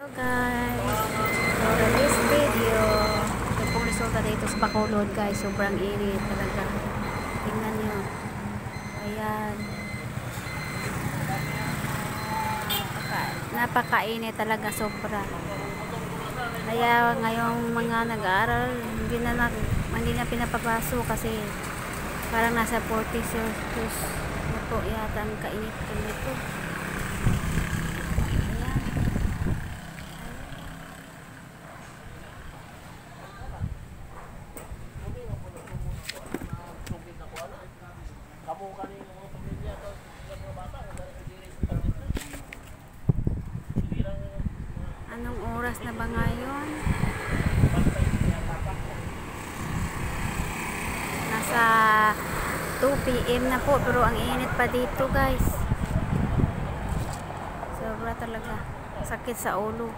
Hello guys, for this video, ito pong resulta dito sa Bacolod guys, sobrang init talaga. Tingnan nyo, ayan, napakainit talaga sobra. Kaya ngayong mga nag-aaral hindi na pinapapaso kasi parang nasa 40 Celsius na po yata ang kainit nito. Anong oras na ba ngayon? Nasa 2 PM na po, pero ang init pa dito guys. Sobra talaga. Sakit sa ulo.